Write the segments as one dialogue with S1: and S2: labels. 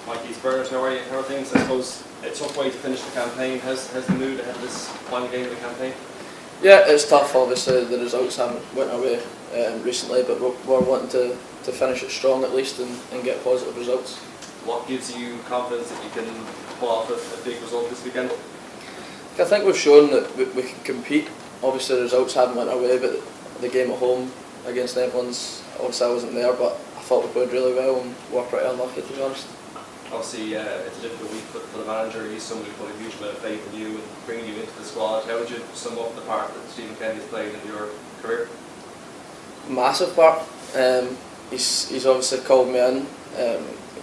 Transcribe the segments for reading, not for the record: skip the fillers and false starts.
S1: Mikey Bernard, how are you? How are things? I suppose it's a tough way to finish the campaign. How's the mood ahead of this final game of the campaign?
S2: Yeah, it's tough. Obviously, the results haven't went our way recently, but we're wanting to finish it strong at least and get positive results.
S1: What gives you confidence that you can pull off a big result this weekend?
S2: I think we've shown that we can compete. Obviously, the results haven't went our way, but the game at home against the Netherlands, obviously I wasn't there, but I thought we played really well and we were pretty unlucky, to be honest.
S1: Obviously, it's a difficult week for the manager. He's somebody who put a huge amount of faith in you and bringing you into the squad. How would you sum up the part that Stephen Kenny's played in your career?
S2: Massive part. He's obviously called me in,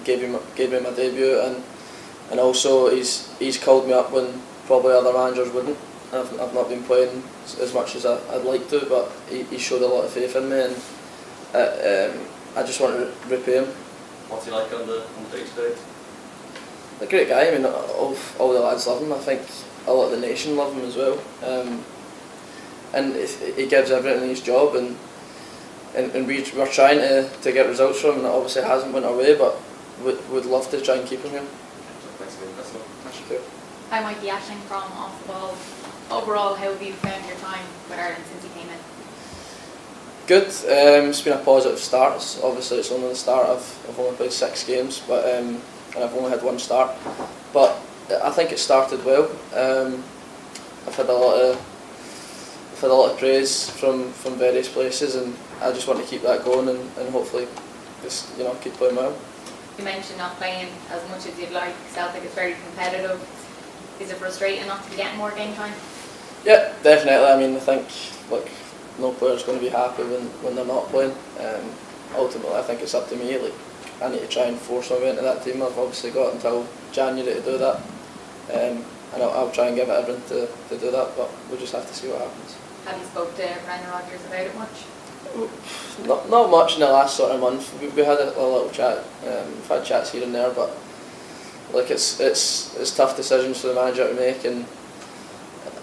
S2: gave me my debut, and also he's called me up when probably other managers wouldn't. I've not been playing as much as I'd like to, but he showed a lot of faith in me, and I just want to repay him.
S1: What's he like on the day-to-day?
S2: A great guy. I mean, all the lads love him. I think a lot of the nation love him as well. And he gives everything in his job, and we're trying to get results from him, and it obviously hasn't went our way, but we'd love to try and keep him here.
S1: Thanks again. That's
S2: Thank you.
S3: Hi, Mikey Ashling from Off the Ball. Overall, how have you found your time with Ireland since you came in?
S2: Good. It's been a positive start. Obviously, it's only the start. I've only played 6 games, but and I've only had 1 start. But I think it started well. I've had a lot of praise from various places, and I just want to keep that going and hopefully just keep playing well.
S3: You mentioned not playing as much as you'd like. Celtic is very competitive. Is it frustrating not to be getting more game time?
S2: Yeah, definitely. I mean, I think no player's going to be happy when they're not playing. Ultimately, I think it's up to me. I need to try and force my way into that team. I've obviously got until January to do that, and I'll try and give it everything to do that. But we'll just have to see what happens.
S3: Have you spoke to Brendan Rodgers about it much?
S2: Not much in the last sort of month. We had a little chat. We've had chats here and there, but it's tough decisions for the manager to make, and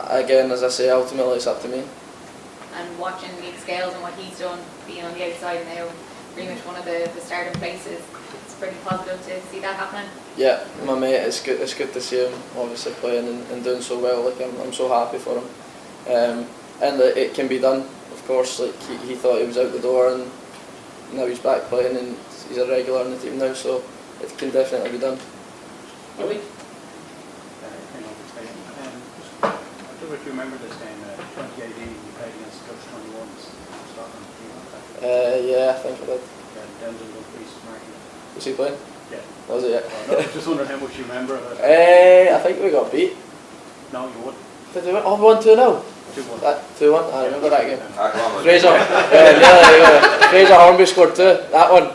S2: again, as I say, ultimately it's up to me.
S3: And watching League Scales and what he's done, being on the outside now, pretty much one of the starting places, it's pretty positive to see that happening.
S2: Yeah, my mate, it's good to see him obviously playing and doing so well. I'm so happy for him, and it can be done. Of course, he thought he was out the door, and now he's back playing, and he's a regular in the team now, so it can definitely be done.
S4: I don't know if you remember this game, 2018, you played against Dutch 21s in Scotland.
S2: Yeah, I think I did. Was he playing?
S4: Yeah.
S2: Was it? Yeah.
S4: No, I was just wondering how much you remember of it.
S2: I think we got beat.
S4: No, you wouldn't.
S2: Did we win? Oh, we won 2-0.
S4: 2-1.
S2: 2-1. I remember that game.
S1: Come on,
S2: Fraser. Fraser Hornby scored 2. That one.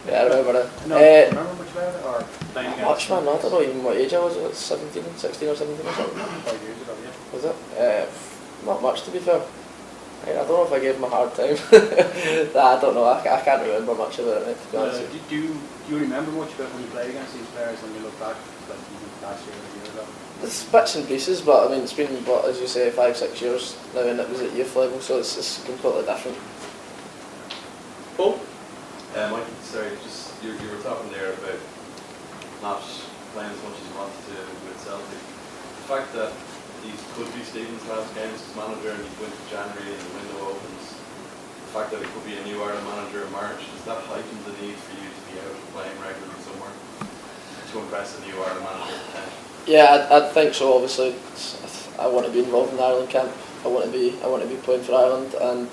S2: Yeah, I remember that.
S4: No, remember much about it, or playing against?
S2: Much, man. I don't know even what age I was. 17, 16 or 17 or something.
S4: 5 years ago, yeah.
S2: Was it? Not much, to be fair. I don't know if I gave him a hard time. I don't know. I can't remember much about it, mate, to be honest.
S4: Do you remember much about when you played against these players when you look back, like even last year or a year ago?
S2: It's bits and pieces, but I mean, it's been, as you say, 5-6 years now, and it was at youth level, so it's completely different.
S1: Paul?
S5: Mikey, sorry, just you were talking there about not playing as much as you wanted to with Celtic. The fact that these could be Stephen's last games as manager and you go into January and the window opens, the fact that it could be a new Ireland manager in March, does that heighten the need for you to be out playing regularly somewhere to impress a new Ireland manager potentially? Yeah,
S2: I think so. Obviously, I want to be involved in the Ireland camp. I want to be playing for Ireland, and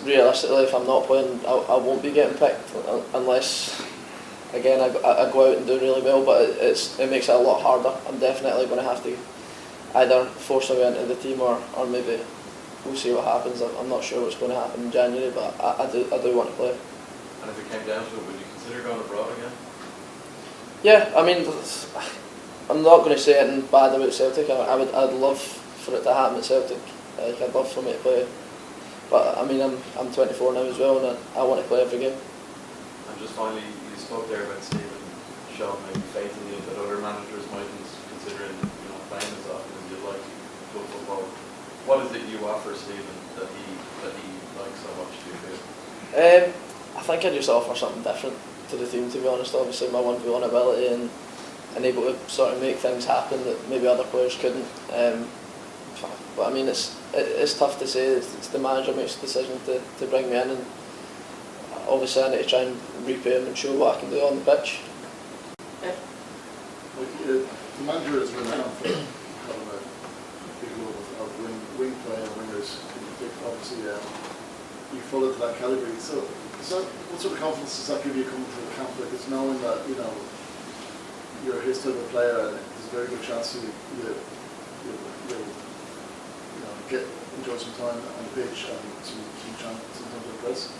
S2: realistically, if I'm not playing, I won't be getting picked unless, again, I go out and do really well. But it makes it a lot harder. I'm definitely going to have to either force my way into the team or maybe we'll see what happens. I'm not sure what's going to happen in January, but I do want to play.
S5: And if it came down to it, would you consider going abroad again?
S2: Yeah, I mean, I'm not going to say anything bad about Celtic. I'd love for it to happen at Celtic. I'd love for me to play. But I mean, I'm 24 now as well, and I want to play every game.
S5: And just finally, you spoke there about Stephen showing maybe faith in you that other managers mightn't, considering playing as often as you'd like club football. What is it you offer Stephen that he likes so much, do you feel?
S2: I think I just offer something different to the team, to be honest. Obviously my 1v1 ability and able to sort of make things happen that maybe other players couldn't. But I mean, it's tough to say. It's the manager makes the decision to bring me in, and obviously I need to try and repay him and show what I can do on the pitch.
S6: The manager is renowned for having a big load of wing play and wingers. Obviously, you fall into that category. So, what sort of confidence does that give you coming to the camp? Like, it's knowing that you're his type of player, and there's a very good chance you'll enjoy some time on the pitch and some time to impress.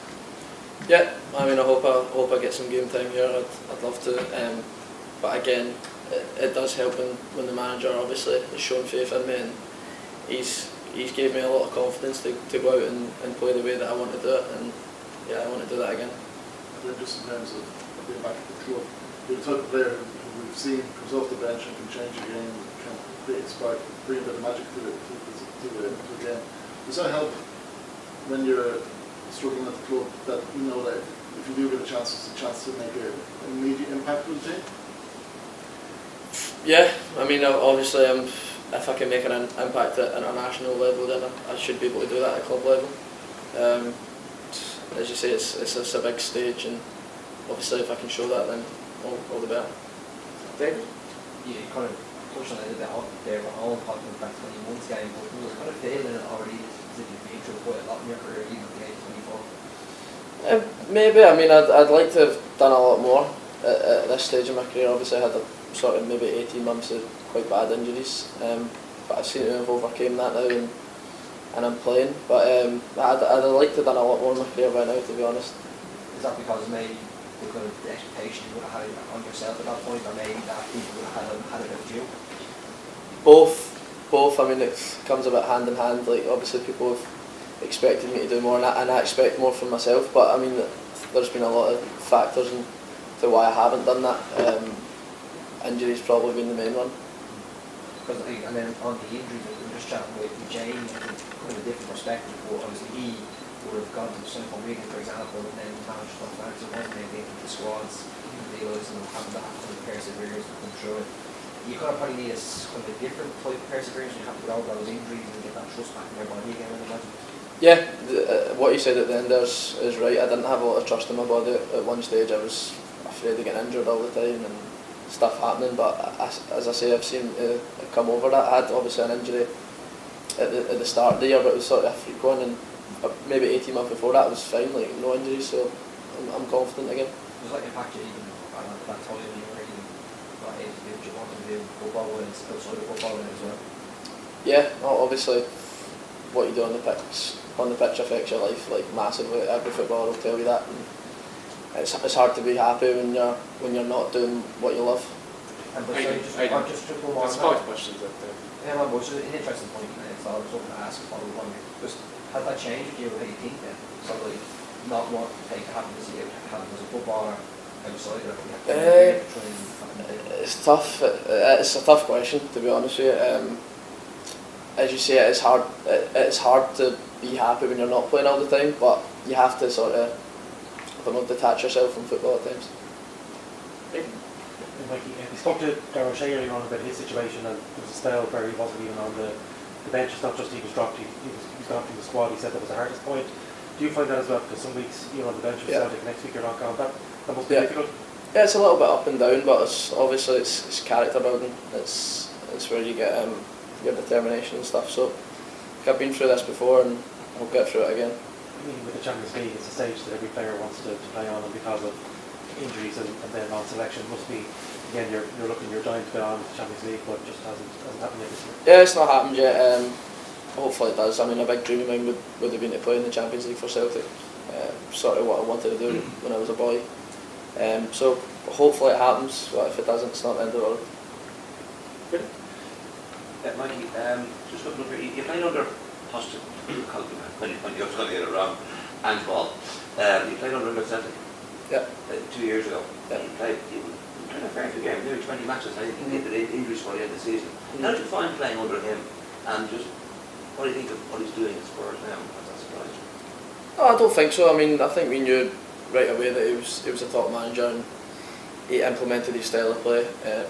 S2: Yeah, I mean, I hope I get some game time here. I'd love to, but again, it does help when the manager obviously has shown faith in me, and he's gave me a lot of confidence to go out and play the way that I want to do it, and yeah, I want to do that again.
S6: And then just in terms of being back at the club, you're the type of player who we've seen comes off the bench and can change a game, can bring a bit of magic to the game. Does that help when you're struggling at the club, that you know that if you do get a chance, it's a chance to make an immediate impact with the team?
S2: Yeah, I mean, obviously, if I can make an impact at international level, then I should be able to do that at club level. As you say, it's a big stage, and obviously, if I can show that, then all the better.
S7: David? You kind of touched on it a bit there, but all talking about 21's game, but you were kind of failing it already. Did you been through quite a lot in your career, even at the age of 24?
S2: Maybe. I mean, I'd like to have done a lot more at this stage of my career. Obviously, I had a sort of maybe 18 months of quite bad injuries, but I seem to have overcame that now, and I'm playing. But I'd like to have done a lot more in my career by now, to be honest.
S7: Is that because maybe the kind of expectation you would have had on yourself at that point, or maybe that people would have had a bit of you?
S2: Both. I mean, it comes a bit hand in hand. Like, obviously people have expected me to do more, and I expect more from myself. But I mean, there's been a lot of factors to why I haven't done that. Injuries probably been the main one.
S7: Because and then on the injuries, we were just chatting with James from kind of a different perspective. But obviously he would have gone to the Central Wigan, for example, and then managed to come to one maybe into the squads, realising and having that kind of perseverance to come through it. You kind of probably need a kind of a different type of perseverance. You have to get over those injuries and get that trust back in your body again, I imagine.
S2: Yeah, what you said at the end there is right. I didn't have a lot of trust in my body at one stage. I was afraid of getting injured all the time and stuff happening. But as I say, I've seen come over that. I had obviously an injury at the start of the year, but it was sort of a freak one, and maybe 18 months before that I was fine, like no injuries. So I'm confident again.
S7: It was like impact you even at that time when you were really got able to do what you wanted to do, football and outside of football as well.
S2: Yeah, obviously what you do on the pitch affects your life like massively. Every footballer will tell you that. And it's hard to be happy when you're not doing what you love.
S7: And but just one more.
S1: There's 5 questions out there.
S7: Yeah, well, it's an interesting point, so I was hoping to ask follow on. Just has that changed you how you think then? So like not want to take happiness you have as a footballer outside of it.
S2: It's tough. It's a tough question, to be honest with you. As you say, it's hard. It's hard to be happy when you're not playing all the time, but you have to sort of, I don't know, detach yourself from football at times.
S8: Mikey, we spoke to Darrell Shea earlier on about his situation, and there was a spell where he wasn't even on the bench. It's not just he was dropped, he was gone from the squad. He said that was the hardest point. Do you find that as well? Because some weeks you're on the bench with Celtic, next week you're not gone. That must be difficult. Yeah,
S2: it's a little bit up and down, but it's character building. It's where you get your determination and stuff. So I've been through this before, and I'll get through it again.
S8: I mean, with the Champions League, it's a stage that every player wants to play on, and because of injuries and then on selection, must be again you're dying to get on with the Champions League, but it just hasn't happened yet this year.
S2: Yeah, it's not happened yet. Hopefully it does. I mean, a big dream of mine would have been to play in the Champions League for Celtic. Sort of what I wanted to do when I was a boy. So hopefully it happens. But if it doesn't, it's not the end of the world.
S9: Mikey, just looking over, you played under Hostel, when you're going to get it wrong, and Ball. You played under Celtic.
S2: Yeah.
S9: 2 years ago.
S2: Yeah.
S9: You played a very good game, nearly 20 matches. I think he did injuries for the end of the season. How did you find playing under him, and just what do you think of what he's doing at Spurs now? Has that surprised you?
S2: No, I don't think so. I mean, I think we knew right away that he was a top manager, and he implemented his style of play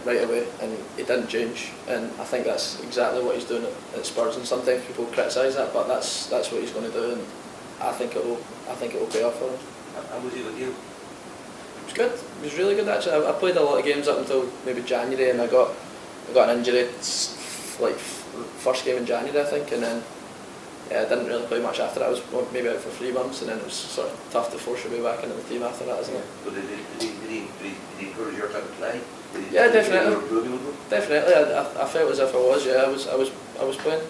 S2: right away, and he didn't change. And I think that's exactly what he's doing at Spurs. And sometimes people criticise that, but that's what he's going to do, and I think it will pay off for him.
S9: How was he with you?
S2: It was good. It was really good actually. I played a lot of games up until maybe January, and I got an injury, like first game in January I think, and then I didn't really play much after that. I was maybe out for 3 months, and then it was sort of tough to force your way back into the team after that, isn't it?
S9: But did he encourage your type of play?
S2: Yeah, definitely.
S9: You were improving with him?
S2: Definitely. I felt as if I was. Yeah, I was playing.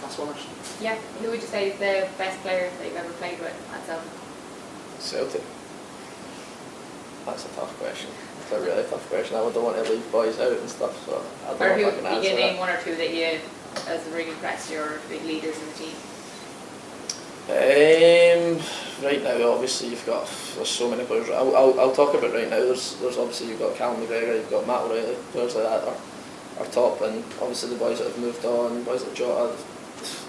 S2: Last one.
S3: Yeah, who would you say is the best player that you've ever played with at Celtic?
S2: Celtic. That's a tough question. It's a really tough question. I wouldn't want to leave boys out and stuff, so I don't know if I can
S3: Or
S2: answer
S3: you can name
S2: that.
S3: one or two that you, as really impressed your big leaders in the team?
S2: Right now, obviously, there's so many players. I'll talk about right now. There's obviously you've got Callum McGregor, you've got Matt O'Reilly, players like that are top, and obviously the boys that have moved on, boys like Jota.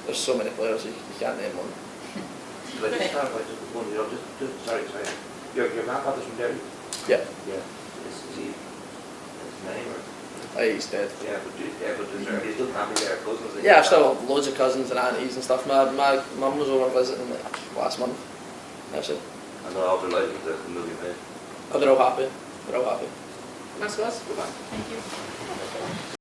S2: There's so many players you can't name one.
S9: But just start by just one, sorry. Your grandfather's from Derry?
S2: Yeah.
S9: Yeah. Is he his name or?
S2: He's dead.
S9: Yeah, but is there still family there, cousins?
S2: Yeah, I've still got loads of cousins and aunties and stuff. My mum was over visiting last month. That's it.
S9: I know how they're like with the movie made.
S2: Oh, they're all happy. They're all happy. Thanks, guys.
S9: Goodbye.
S3: Thank you.